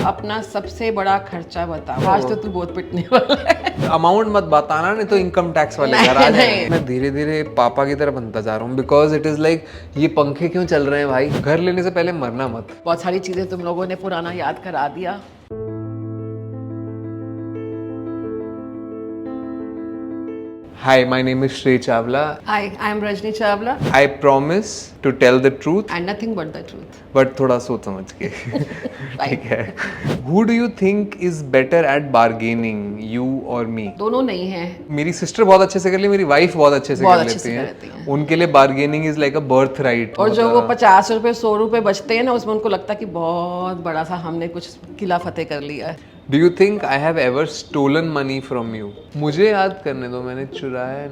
अपना सबसे बड़ा खर्चा बताओ। आज तो तू बहुत पिटने वाला है। अमाउंट मत बताना, नहीं तो इनकम टैक्स वाले घर आ जाएंगे। मैं धीरे धीरे पापा की तरह बनता जा रहा हूँ, बिकॉज इट इज लाइक ये पंखे क्यों चल रहे हैं भाई। घर लेने से पहले मरना मत। बहुत सारी चीजें तुम लोगों ने पुराना याद करा दिया। Hi, my name is Shrey Chawla. Hi, I am Rajni Chawla I promise to tell the truth, and nothing but the truth. but थोड़ा सोच समझ के। ठीक है। Who do you think is better at bargaining, you or me? दोनों नहीं है। मेरी सिस्टर बहुत अच्छे से कर ली, मेरी वाइफ बहुत अच्छे से बहुत कर अच्छे लेती से है। कर लेती हैं। उनके लिए bargaining is like a birth right. और जो वो 50 रुपए 100 रुपए बचते हैं ना, उसमें उनको लगता है कि बहुत बड़ा सा हमने कुछ किला फतेह कर लिया है। Do you think I have ever stolen money from you? मुझे याद करने दो, मैंने चुराया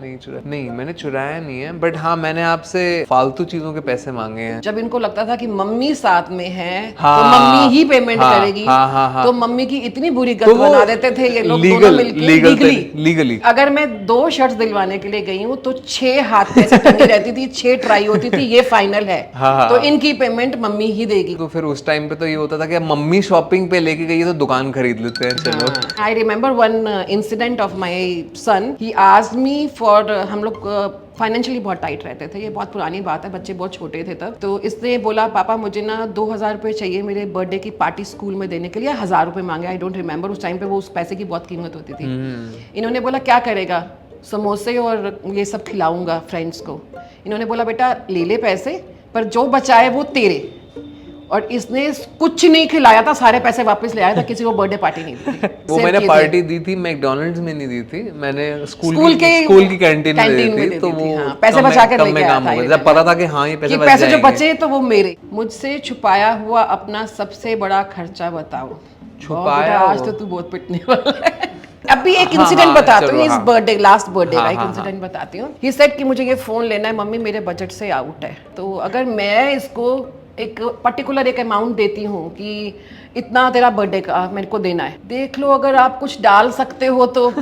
नहीं, मैंने चुराया नहीं है, बट हाँ मैंने आपसे फालतू चीजों के पैसे मांगे हैं। जब इनको लगता था कि मम्मी साथ में है हाँ, तो मम्मी ही पेमेंट करेगी, हाँ, तो मम्मी की इतनी बुरी गत तो बना देते थे ये लोग दोनों मिलके लीगली। अगर मैं 2 शर्ट्स दिलवाने के लिए गई हूँ तो 6 हाथ में से टंगी रहती थी, 6 ट्राई होती थी, ये फाइनल है। हाँ, तो इनकी पेमेंट मम्मी ही देगी। तो फिर उस टाइम पे तो ये होता था कि अब मम्मी शॉपिंग पे लेके गई है तो दुकान खरीद लेते हैं, चलो। I remember one incident of my son. He asked me for, हम लोग फाइनेंशियली बहुत टाइट रहते थे, ये बहुत पुरानी बात है, बच्चे बहुत छोटे थे तब। तो इसने बोला पापा मुझे ना 2000 रुपये चाहिए मेरे बर्थडे की पार्टी स्कूल में देने के लिए। 1000 रुपये मांगे, आई डोंट रिमेम्बर। उस टाइम पे वो उस पैसे की बहुत कीमत होती थी। इन्होंने बोला क्या करेगा? समोसे और ये सब खिलाऊंगा फ्रेंड्स को। इन्होंने बोला बेटा ले ले पैसे, पर जो बचाए वो तेरे। और इसने कुछ नहीं खिलाया था, सारे पैसे वापस ले आया था, किसी को बर्थडे पार्टी नहीं दी थी। वो मैंने पार्टी दी थी मैकडॉनल्ड्स में नहीं दी थी, मैंने स्कूल की कैंटीन में दी थी। तो वो हाँ, पैसे बचा कर लेके आया था। जब पता था कि हाँ ये पैसे पैसे जो बचे तो वो मेरे। मुझसे छुपाया हुआ अपना सबसे बड़ा खर्चा बताओ। छुपाया? आज तो तू बहुत पिटने वाला है। अभी एक इंसिडेंट बताती हूँ, इस बर्थडे लास्ट बर्थडे का एक इंसिडेंट बताती हूँ। ही सेड कि मुझे ये फोन लेना है मम्मी, मेरे बजट से आउट है। तो अगर मैं इसको एक पर्टिकुलर एक अमाउंट देती हूँ कि इतना तेरा बर्थडे का मेरे को देना है, देख लो अगर आप कुछ डाल सकते हो तो।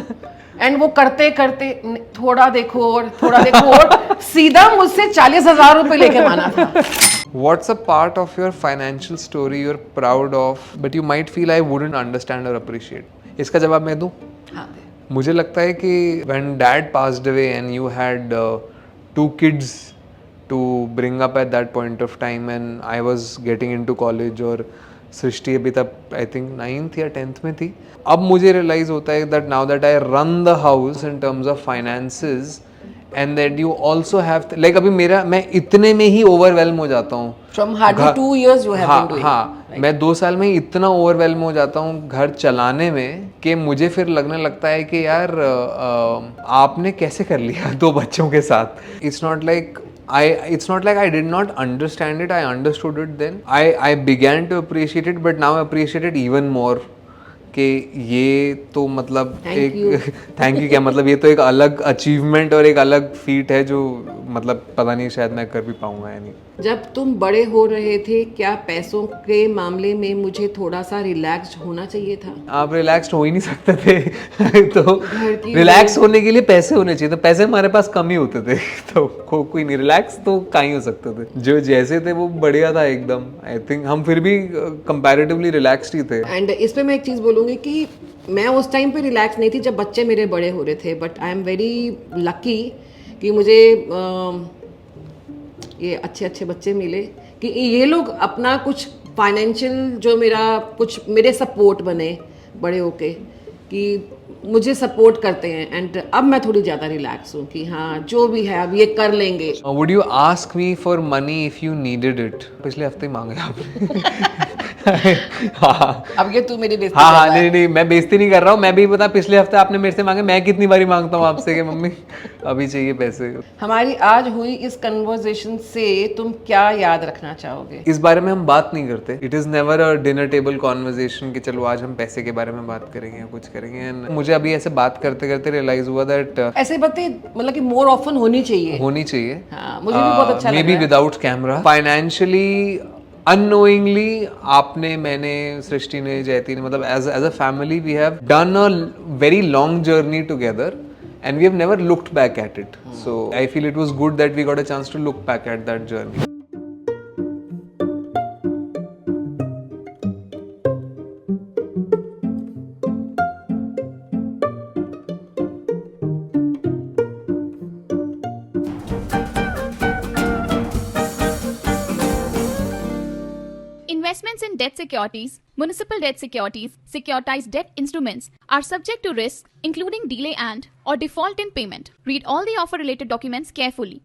एंड वो करते करते थोड़ा देखो और सीधा मुझसे 40,000 रुपए लेके माना था। What's a part of your financial story you're proud of, but you might feel I wouldn't understand or appreciate? इसका जवाब मैं दूं? हाँ। मुझे लगता है कि when dad passed away and you had 2 kids to bring up at that point of time and I was getting into college और सृष्टि अभी तक आई थिंक 9th या 10th में थी। अब मुझे रियलाइज होता है that now that I run the house in terms of finances and that you also have like अभी मैं इतने में ही ओवरवेल्म हो जाता हूँ। From hardly 2 years you have been doing. हाँ, मैं 2 साल में ही इतना ओवरवेल्म हो जाता हूँ घर चलाने में कि मुझे फिर लगने लगता है कि यार आपने कैसे कर लिया 2 बच्चों के साथ। It's not like I did not understand it. I understood it then. I began to appreciate it, but now I appreciate it even more. कि ये तो मतलब थैंक यू क्या मतलब ये तो एक अलग अचीवमेंट और एक अलग फीट है जो मतलब पता नहीं शायद मैं कर भी पाऊंगा या नहीं। जब तुम बड़े हो रहे थे क्या पैसों के मामले में मुझे थोड़ा सा रिलैक्स्ड होना चाहिए था? आप रिलैक्स्ड हो ही नहीं सकते थे। तो रिलैक्स होने के लिए पैसे होने चाहिए, तो पैसे हमारे पास कम ही होते थे। तो कोई नहीं, रिलैक्स तो कहीं हो सकते थे। जो जैसे थे वो बढ़िया था एकदम। आई थिंक हम फिर भी कंपैरेटिवली रिलैक्स्ड ही थे। एंड इस पे मैं एक चीज बोलूंगी कि मैं उस टाइम पे रिलैक्स नहीं थी जब बच्चे मेरे बड़े हो रहे थे, but I am very lucky कि मुझे ये अच्छे बच्चे मिले कि ये लोग अपना कुछ फाइनेंशियल जो मेरा कुछ मेरे सपोर्ट बने बड़े होके कि मुझे सपोर्ट करते हैं। एंड अब मैं थोड़ी ज़्यादा रिलैक्स हूँ कि हाँ जो भी है अब ये कर लेंगे। Would you ask me for money if you needed it? पिछले हफ्ते ही मांगे आपने। हाँ। अब ये तू मेरी बेइज्जती कर रहा है। नहीं मैं बेइज्जती नहीं कर रहा हूँ, मैं भी पता पिछले हफ्ते आपने मेरे से मांगे, मैं कितनी बारी मांगता हूँ आपसे कि मम्मी अभी चाहिए पैसे। हमारी आज हुई इस कन्वर्सेशन से तुम क्या याद रखना चाहोगे? इस बारे में हम बात नहीं करते। It is never a dinner table conversation कि चलो आज हम पैसे के बारे में बात करेंगे या कुछ करेंगे। मुझे अभी ऐसे बात करते करते रियलाइज हुआ दैट ऐसे बातें मतलब कि मोर ऑफन होनी चाहिए। हाँ, मुझे भी बहुत अच्छा लगा। Maybe without camera. Financially unknowingly मैंने सृष्टि ने जयती ने मतलब as a family we have done a very long journey together and we have never looked back at it. So I feel it was good that we got a chance to look back at that journey. Investments in debt securities, municipal debt securities, securitized debt instruments are subject to risks including delay and or default in payment. Read all the offer related documents carefully.